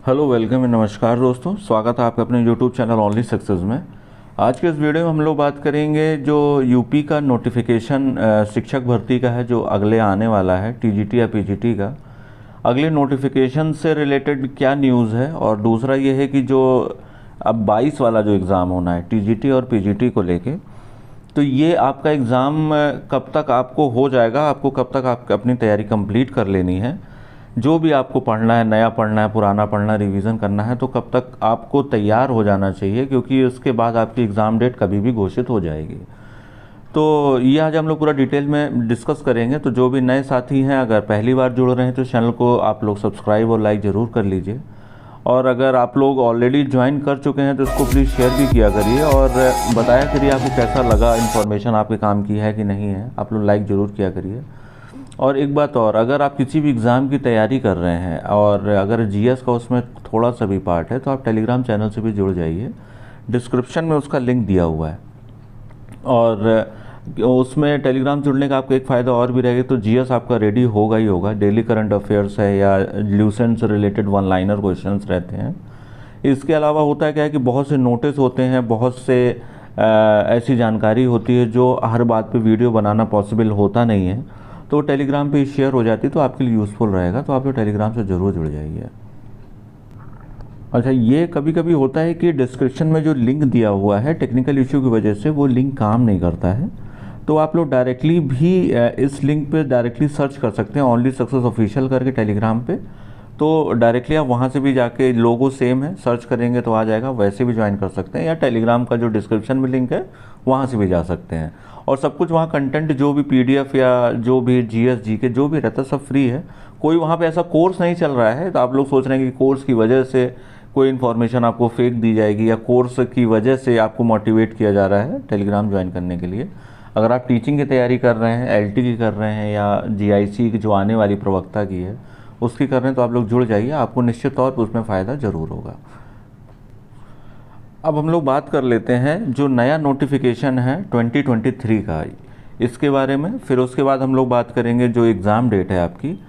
Hello welcome and नमस्कार दोस्तों, स्वागत है आपका अपने यूट्यूब चैनल ओनली सक्सेस में। आज के इस वीडियो में हम लोग बात करेंगे जो यूपी का नोटिफिकेशन शिक्षक भर्ती का है जो अगले आने वाला है, टीजीटी या पीजीटी का। अगले नोटिफिकेशन से रिलेटेड क्या न्यूज़ है, और दूसरा ये है कि जो अब 22 वाला जो एग्ज़ाम होना है टीजीटी और पीजीटी को लेके, तो ये आपका एग्ज़ाम कब तक आपको हो जाएगा, आपको कब तक आप अपनी तैयारी कंप्लीट कर लेनी है, जो भी आपको पढ़ना है, नया पढ़ना है, पुराना पढ़ना है, रिवीजन करना है, तो कब तक आपको तैयार हो जाना चाहिए, क्योंकि उसके बाद आपकी एग्ज़ाम डेट कभी भी घोषित हो जाएगी। तो ये आज हम लोग पूरा डिटेल में डिस्कस करेंगे। तो जो भी नए साथी हैं, अगर पहली बार जुड़ रहे हैं तो चैनल को आप लोग सब्सक्राइब और लाइक ज़रूर कर लीजिए, और अगर आप लोग ऑलरेडी ज्वाइन कर चुके हैं तो इसको प्लीज़ शेयर भी किया करिए और बताया करिए आपको कैसा लगा, इन्फॉर्मेशन आपके काम की है कि नहीं है। आप लोग लाइक ज़रूर किया करिए। और एक बात और, अगर आप किसी भी एग्ज़ाम की तैयारी कर रहे हैं और अगर जीएस का उसमें थोड़ा सा भी पार्ट है तो आप टेलीग्राम चैनल से भी जुड़ जाइए, डिस्क्रिप्शन में उसका लिंक दिया हुआ है। और उसमें टेलीग्राम जुड़ने का आपको एक फ़ायदा और भी रहेगा, तो जीएस आपका रेडी होगा ही होगा। डेली करंट अफेयर्स है या ल्यूसेंट से रिलेटेड वन लाइनर क्वेश्चंस रहते हैं। इसके अलावा होता है क्या है कि बहुत से नोटिस होते हैं, बहुत से ऐसी जानकारी होती है जो हर बात पे वीडियो बनाना पॉसिबल होता नहीं है, तो टेलीग्राम पे शेयर हो जाती है, तो आपके लिए यूज़फुल रहेगा। तो आप लोग टेलीग्राम से ज़रूर जुड़ जाइए। अच्छा, ये कभी कभी होता है कि डिस्क्रिप्शन में जो लिंक दिया हुआ है टेक्निकल इशू की वजह से वो लिंक काम नहीं करता है, तो आप लोग डायरेक्टली भी इस लिंक पे डायरेक्टली सर्च कर सकते हैं, ओनली सक्सेस ऑफिशियल करके टेलीग्राम पे। तो डायरेक्टली आप वहाँ से भी जाके, लोगो सेम है, सर्च करेंगे तो आ जाएगा, वैसे भी ज्वाइन कर सकते हैं, या टेलीग्राम का जो डिस्क्रिप्शन में लिंक है वहाँ से भी जा सकते हैं। और सब कुछ वहाँ कंटेंट, जो भी पीडीएफ या जो भी जीएस जीके जो भी रहता है सब फ्री है। कोई वहाँ पे ऐसा कोर्स नहीं चल रहा है तो आप लोग सोच रहे हैं कि कोर्स की वजह से कोई इन्फॉर्मेशन आपको फेक दी जाएगी या कोर्स की वजह से आपको मोटिवेट किया जा रहा है टेलीग्राम ज्वाइन करने के लिए। अगर आप टीचिंग की तैयारी कर रहे हैं, एलटी की कर रहे हैं, या जीआईसी की जो आने वाली प्रवक्ता की है उसकी कर रहे हैं, तो आप लोग जुड़ जाइए, आपको निश्चित तौर पर उसमें फ़ायदा ज़रूर होगा। अब हम लोग बात कर लेते हैं जो नया नोटिफिकेशन है 2023 का, इसके बारे में। फिर उसके बाद हम लोग बात करेंगे जो एग्ज़ाम डेट है आपकी,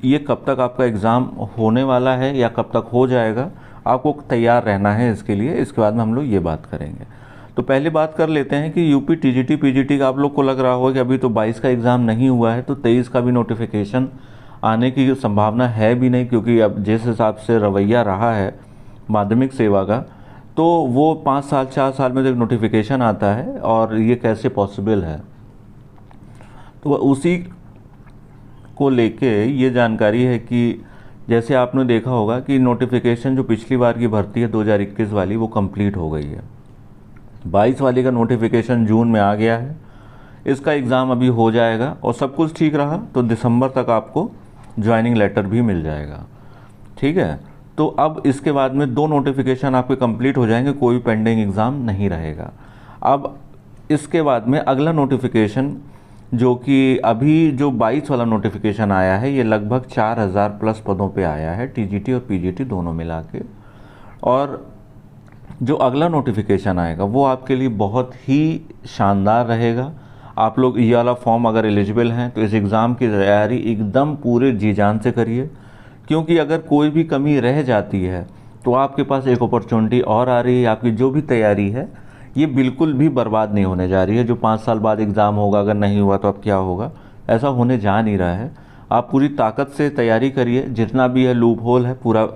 ये कब तक आपका एग्ज़ाम होने वाला है या कब तक हो जाएगा, आपको तैयार रहना है इसके लिए। इसके बाद में हम लोग ये बात करेंगे। तो पहले बात कर लेते हैं कि यूपी टीजीटी पीजीटी का आप लोग को लग रहा होगा कि अभी तो 22 का एग्ज़ाम नहीं हुआ है, तो 23 का भी नोटिफिकेशन आने की संभावना है भी नहीं, क्योंकि अब जिस हिसाब से रवैया रहा है माध्यमिक सेवा का, तो वो 5 साल 4 साल में एक नोटिफिकेशन आता है, और ये कैसे पॉसिबल है। तो उसी को लेके ये जानकारी है कि जैसे आपने देखा होगा कि नोटिफिकेशन जो पिछली बार की भर्ती है 2021 वाली, वो कंप्लीट हो गई है। 22 वाली का नोटिफिकेशन जून में आ गया है, इसका एग्ज़ाम अभी हो जाएगा, और सब कुछ ठीक रहा तो दिसंबर तक आपको ज्वाइनिंग लेटर भी मिल जाएगा। ठीक है, तो अब इसके बाद में 2 नोटिफिकेशन आपके कंप्लीट हो जाएंगे, कोई पेंडिंग एग्ज़ाम नहीं रहेगा। अब इसके बाद में अगला नोटिफिकेशन, जो कि अभी जो 22 वाला नोटिफिकेशन आया है, ये लगभग 4000 प्लस पदों पे आया है, टीजीटी और पीजीटी दोनों मिला के। और जो अगला नोटिफिकेशन आएगा वो आपके लिए बहुत ही शानदार रहेगा। आप लोग ये वाला फॉर्म अगर एलिजिबल हैं तो इस एग्ज़ाम की तैयारी एकदम पूरे जी जान से करिए, क्योंकि अगर कोई भी कमी रह जाती है तो आपके पास एक अपॉर्चुनिटी और आ रही है। आपकी जो भी तैयारी है ये बिल्कुल भी बर्बाद नहीं होने जा रही है। जो 5 साल बाद एग्ज़ाम होगा, अगर नहीं हुआ तो अब क्या होगा, ऐसा होने जा नहीं रहा है। आप पूरी ताकत से तैयारी करिए, जितना भी है लूप होल है पूरा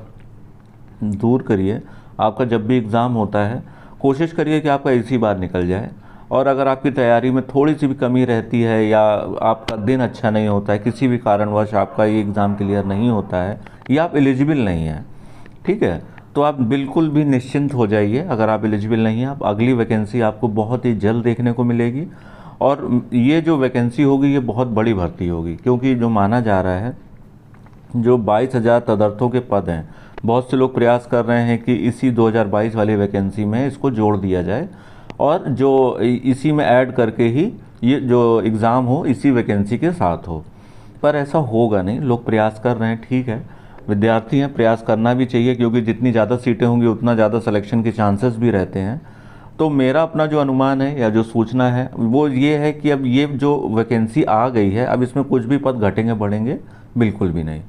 दूर करिए। आपका जब भी एग्ज़ाम होता है कोशिश करिए कि आपका इसी बार निकल जाए। और अगर आपकी तैयारी में थोड़ी सी भी कमी रहती है, या आपका दिन अच्छा नहीं होता है, किसी भी कारणवश आपका ये एग्ज़ाम क्लियर नहीं होता है, या आप एलिजिबल नहीं हैं, ठीक है, तो आप बिल्कुल भी निश्चिंत हो जाइए। अगर आप एलिजिबल नहीं हैं, आप अगली वैकेंसी आपको बहुत ही जल्द देखने को मिलेगी। और ये जो वैकेंसी होगी ये बहुत बड़ी भर्ती होगी, क्योंकि जो माना जा रहा है जो 22,000 तदर्थों के पद हैं, बहुत से लोग प्रयास कर रहे हैं कि इसी 2022 वाली वैकेंसी में इसको जोड़ दिया जाए, और जो इसी में ऐड करके ही ये जो एग्ज़ाम हो इसी वैकेंसी के साथ हो। पर ऐसा होगा नहीं, लोग प्रयास कर रहे हैं, ठीक है, विद्यार्थी हैं, प्रयास करना भी चाहिए, क्योंकि जितनी ज़्यादा सीटें होंगी उतना ज़्यादा सिलेक्शन के चांसेस भी रहते हैं। तो मेरा अपना जो अनुमान है या जो सूचना है वो ये है कि अब ये जो वैकेंसी आ गई है, अब इसमें कुछ भी पद घटेंगे बढ़ेंगे बिल्कुल भी नहीं।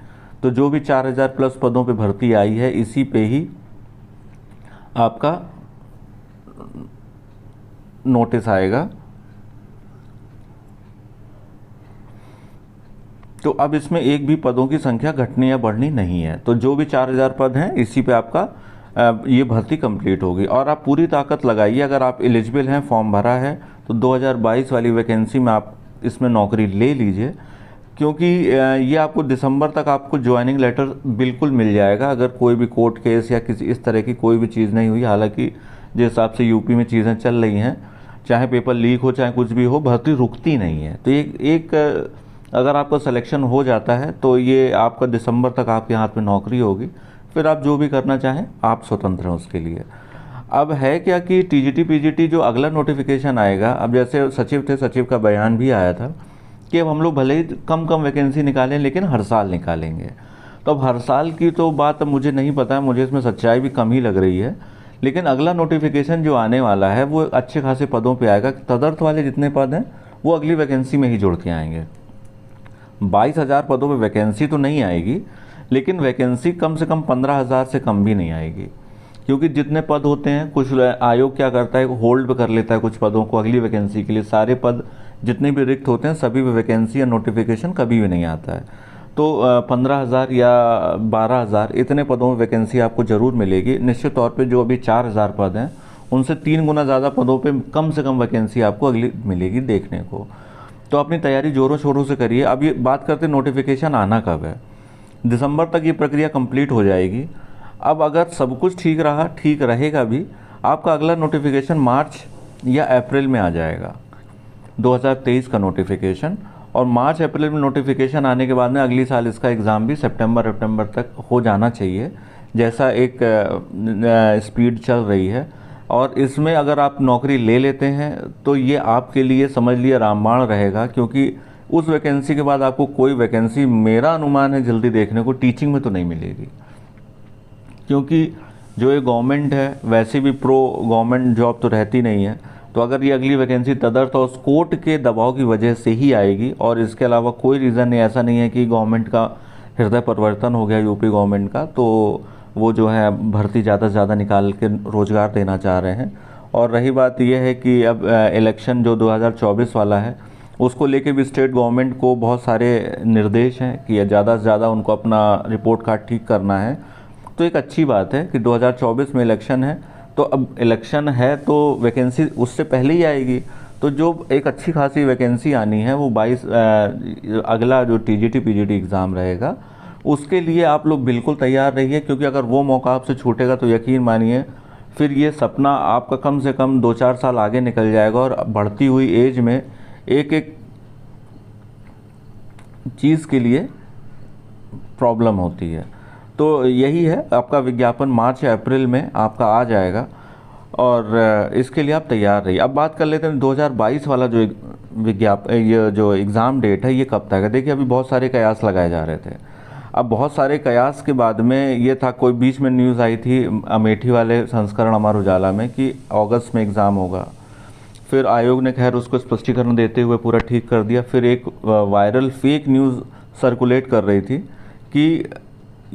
तो जो भी 4000 प्लस पदों पे भर्ती आई है इसी पे ही आपका नोटिस आएगा। तो अब इसमें एक भी पदों की संख्या घटनी या बढ़नी नहीं है। तो जो भी 4000 पद हैं इसी पे आपका ये भर्ती कंप्लीट होगी। और आप पूरी ताकत लगाइए, अगर आप एलिजिबल हैं, फॉर्म भरा है, तो 2022 वाली वैकेंसी में आप इसमें नौकरी ले लीजिए, क्योंकि ये आपको दिसंबर तक आपको ज्वाइनिंग लेटर बिल्कुल मिल जाएगा, अगर कोई भी कोर्ट केस या किसी इस तरह की कोई भी चीज़ नहीं हुई। हालांकि जिस हिसाब से यूपी में चीज़ें चल रही हैं, चाहे पेपर लीक हो चाहे कुछ भी हो, भर्ती रुकती नहीं है। तो एक अगर आपका सिलेक्शन हो जाता है तो ये आपका दिसंबर तक आपके हाथ में नौकरी होगी, फिर आप जो भी करना चाहें आप स्वतंत्र हैं उसके लिए। अब है क्या कि टीजीटी पीजीटी जो अगला नोटिफिकेशन आएगा, अब जैसे सचिव थे, सचिव का बयान भी आया था कि अब हम लोग भले ही कम कम वैकेंसी निकालें लेकिन हर साल निकालेंगे। तो अब हर साल की तो बात अब मुझे नहीं पता है, मुझे इसमें सच्चाई भी कम ही लग रही है। लेकिन अगला नोटिफिकेशन जो आने वाला है वो अच्छे खासे पदों पे आएगा। तदर्थ वाले जितने पद हैं वो अगली वैकेंसी में ही जुड़ के आएंगे। 22,000 पदों पे वैकेंसी तो नहीं आएगी, लेकिन वैकेंसी कम से कम 15,000 से कम भी नहीं आएगी, क्योंकि जितने पद होते हैं कुछ आयोग क्या करता है, होल्ड पे कर लेता है कुछ पदों को अगली वैकेंसी के लिए। सारे पद जितने भी रिक्त होते हैं सभी पे वैकेंसी या नोटिफिकेशन कभी भी नहीं आता है। तो 15,000 या 12,000 इतने पदों में वैकेंसी आपको ज़रूर मिलेगी। निश्चित तौर पे जो अभी 4,000 पद हैं उनसे 3 गुना ज़्यादा पदों पे कम से कम वैकेंसी आपको अगली मिलेगी देखने को। तो अपनी तैयारी जोरों शोरों से करिए। अब ये बात करते हैं नोटिफिकेशन आना कब है। दिसंबर तक ये प्रक्रिया कंप्लीट हो जाएगी। अब अगर सब कुछ ठीक रहा, ठीक रहेगा भी, आपका अगला नोटिफिकेशन मार्च या अप्रैल में आ जाएगा, 2023 का नोटिफिकेशन। और मार्च अप्रैल में नोटिफिकेशन आने के बाद में अगली साल इसका एग्ज़ाम भी सितंबर अक्टूबर तक हो जाना चाहिए, जैसा एक स्पीड चल रही है। और इसमें अगर आप नौकरी ले लेते हैं तो ये आपके लिए समझ लिए रामबाण रहेगा, क्योंकि उस वैकेंसी के बाद आपको कोई वैकेंसी, मेरा अनुमान है, जल्दी देखने को टीचिंग में तो नहीं मिलेगी। क्योंकि जो ये गवर्नमेंट है वैसे भी प्रो गवर्नमेंट जॉब तो रहती नहीं है। तो अगर ये अगली वैकेंसी तदर्थ और कोर्ट के दबाव की वजह से ही आएगी, और इसके अलावा कोई रीज़न नहीं, ऐसा नहीं है कि गवर्नमेंट का हृदय परिवर्तन हो गया यूपी गवर्नमेंट का, तो वो जो है भर्ती ज़्यादा से ज़्यादा निकाल के रोज़गार देना चाह रहे हैं। और रही बात यह है कि अब इलेक्शन जो 2024 वाला है उसको लेके भी स्टेट गवर्नमेंट को बहुत सारे निर्देश हैं कि ज़्यादा से ज़्यादा उनको अपना रिपोर्ट कार्ड ठीक करना है। तो एक अच्छी बात है कि 2024 में इलेक्शन है, तो अब इलेक्शन है तो वैकेंसी उससे पहले ही आएगी। तो जो एक अच्छी खासी वैकेंसी आनी है वो 22 अगला जो टीजीटी पीजीटी एग्ज़ाम रहेगा उसके लिए आप लोग बिल्कुल तैयार रहिए, क्योंकि अगर वो मौका आपसे छूटेगा तो यकीन मानिए फिर ये सपना आपका कम से कम 2-4 साल आगे निकल जाएगा। और बढ़ती हुई एज में एक एक चीज़ के लिए प्रॉब्लम होती है। तो यही है, आपका विज्ञापन मार्च या अप्रैल में आपका आ जाएगा और इसके लिए आप तैयार रहिए। अब बात कर लेते हैं 2022 वाला जो ये जो एग्ज़ाम डेट है ये कब तक है। देखिए अभी बहुत सारे कयास लगाए जा रहे थे। अब बहुत सारे कयास के बाद में ये था, कोई बीच में न्यूज़ आई थी अमेठी वाले संस्करण अमर उजाला में कि अगस्त में एग्ज़ाम होगा। फिर आयोग ने खैर उसको स्पष्टीकरण देते हुए पूरा ठीक कर दिया। फिर एक वायरल फेक न्यूज़ सर्कुलेट कर रही थी कि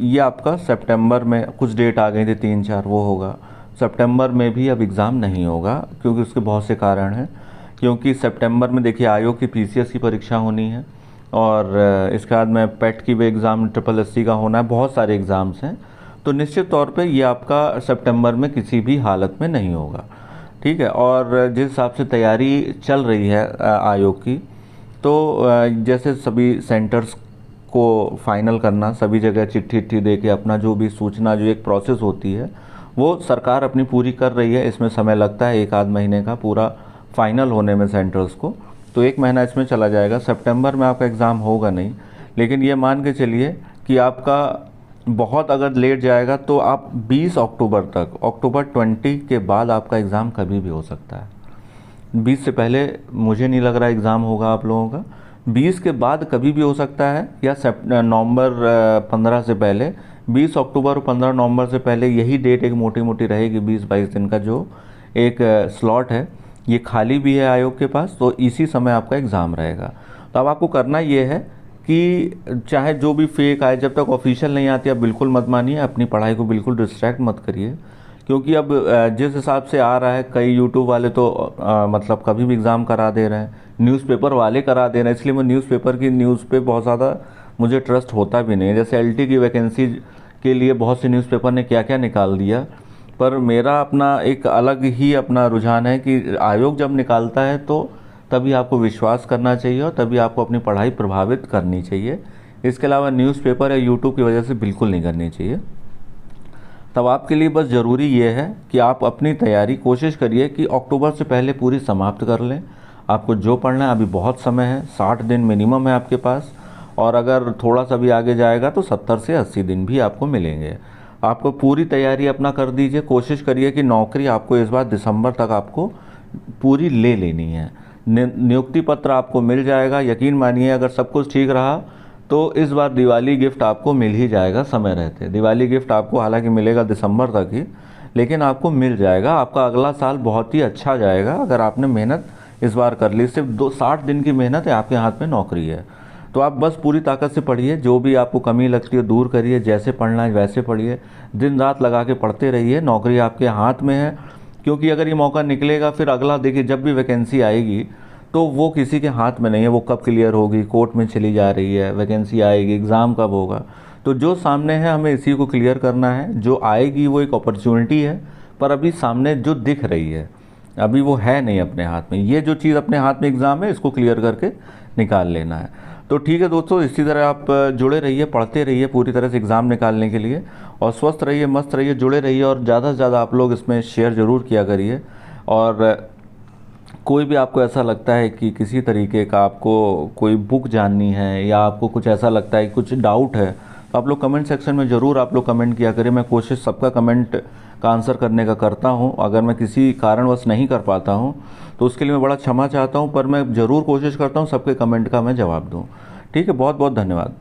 ये आपका सितंबर में, कुछ डेट आ गई थी 3-4, वो होगा। सितंबर में भी अब एग्ज़ाम नहीं होगा, क्योंकि उसके बहुत से कारण हैं। क्योंकि सितंबर में देखिए आयोग की पीसीएस की परीक्षा होनी है, और इसके बाद में पेट की भी एग्ज़ाम, SSC का होना है, बहुत सारे एग्ज़ाम्स हैं। तो निश्चित तौर पे ये आपका सितंबर में किसी भी हालत में नहीं होगा, ठीक है। और जिस हिसाब से तैयारी चल रही है आयोग की, तो जैसे सभी सेंटर्स को फाइनल करना, सभी जगह चिट्ठी दे के अपना जो भी सूचना, जो एक प्रोसेस होती है वो सरकार अपनी पूरी कर रही है। इसमें समय लगता है 1 आध महीने का पूरा फाइनल होने में सेंटर्स को, तो 1 महीना इसमें चला जाएगा। सितंबर में आपका एग्ज़ाम होगा नहीं, लेकिन ये मान के चलिए कि आपका बहुत अगर लेट जाएगा तो आप 20 अक्टूबर तक, अक्टूबर 20 के बाद आपका एग्ज़ाम कभी भी हो सकता है। 20 से पहले मुझे नहीं लग रहा एग्ज़ाम होगा आप लोगों का। 20 के बाद कभी भी हो सकता है, या नवंबर 15 से पहले, 20 अक्टूबर और 15 नवंबर से पहले यही डेट एक मोटी मोटी रहेगी। 20-22 दिन का जो एक स्लॉट है ये खाली भी है आयोग के पास, तो इसी समय आपका एग्ज़ाम रहेगा। तो अब आपको करना ये है कि चाहे जो भी फेक आए, जब तक ऑफिशियल नहीं आती आप बिल्कुल मत मानिए, अपनी पढ़ाई को बिल्कुल डिस्ट्रैक्ट मत करिए। क्योंकि अब जिस हिसाब से आ रहा है, कई यूट्यूब वाले तो मतलब कभी भी एग्ज़ाम करा दे रहे हैं, न्यूज़पेपर वाले करा दे रहे हैं, इसलिए मैं न्यूज़पेपर की न्यूज़ पे बहुत ज़्यादा मुझे ट्रस्ट होता भी नहीं है। जैसे एलटी की वैकेंसी के लिए बहुत से न्यूज़पेपर ने क्या क्या निकाल दिया, पर मेरा अपना एक अलग ही अपना रुझान है कि आयोग जब निकालता है तो तभी आपको विश्वास करना चाहिए और तभी आपको अपनी पढ़ाई प्रभावित करनी चाहिए। इसके अलावा न्यूज़पेपर या यूट्यूब की वजह से बिल्कुल नहीं करनी चाहिए। तब आपके लिए बस ज़रूरी ये है कि आप अपनी तैयारी कोशिश करिए कि अक्टूबर से पहले पूरी समाप्त कर लें। आपको जो पढ़ना है अभी बहुत समय है, 60 दिन मिनिमम है आपके पास, और अगर थोड़ा सा भी आगे जाएगा तो 70 से 80 दिन भी आपको मिलेंगे। आपको पूरी तैयारी अपना कर दीजिए, कोशिश करिए कि नौकरी आपको इस बार दिसंबर तक आपको पूरी ले लेनी है। नियुक्ति पत्र आपको मिल जाएगा, यकीन मानिए अगर सब कुछ ठीक रहा तो इस बार दिवाली गिफ्ट आपको मिल ही जाएगा समय रहते। दिवाली गिफ्ट आपको हालांकि मिलेगा दिसंबर तक ही, लेकिन आपको मिल जाएगा। आपका अगला साल बहुत ही अच्छा जाएगा अगर आपने मेहनत इस बार कर ली। सिर्फ 60 दिन की मेहनत है, आपके हाथ में नौकरी है। तो आप बस पूरी ताकत से पढ़िए, जो भी आपको कमी लगती है दूर करिए, जैसे पढ़ना है वैसे पढ़िए, दिन रात लगा के पढ़ते रहिए। नौकरी आपके हाथ में है, क्योंकि अगर ये मौका निकलेगा फिर अगला देखिए जब भी वैकेंसी आएगी तो वो किसी के हाथ में नहीं है, वो कब क्लियर होगी, कोर्ट में चली जा रही है, वैकेंसी आएगी, एग्ज़ाम कब होगा। तो जो सामने है हमें इसी को क्लियर करना है। जो आएगी वो एक अपॉर्चुनिटी है, पर अभी सामने जो दिख रही है अभी वो है नहीं अपने हाथ में। ये जो चीज़ अपने हाथ में एग्ज़ाम है, इसको क्लियर करके निकाल लेना है। तो ठीक है दोस्तों, इसी तरह आप जुड़े रहिए, पढ़ते रहिए पूरी तरह से एग्ज़ाम निकालने के लिए, और स्वस्थ रहिए, मस्त रहिए, जुड़े रहिए, और ज़्यादा से ज़्यादा आप लोग इसमें शेयर ज़रूर किया करिए। और कोई भी आपको ऐसा लगता है कि किसी तरीके का आपको कोई बुक जाननी है या आपको कुछ ऐसा लगता है कुछ डाउट है, तो आप लोग कमेंट सेक्शन में ज़रूर आप लोग कमेंट किया करें। मैं कोशिश सबका कमेंट का आंसर करने का करता हूं। अगर मैं किसी कारणवश नहीं कर पाता हूं तो उसके लिए मैं बड़ा क्षमा चाहता हूं, पर मैं ज़रूर कोशिश करता हूं सबके कमेंट का मैं जवाब दूं। ठीक है, बहुत बहुत धन्यवाद।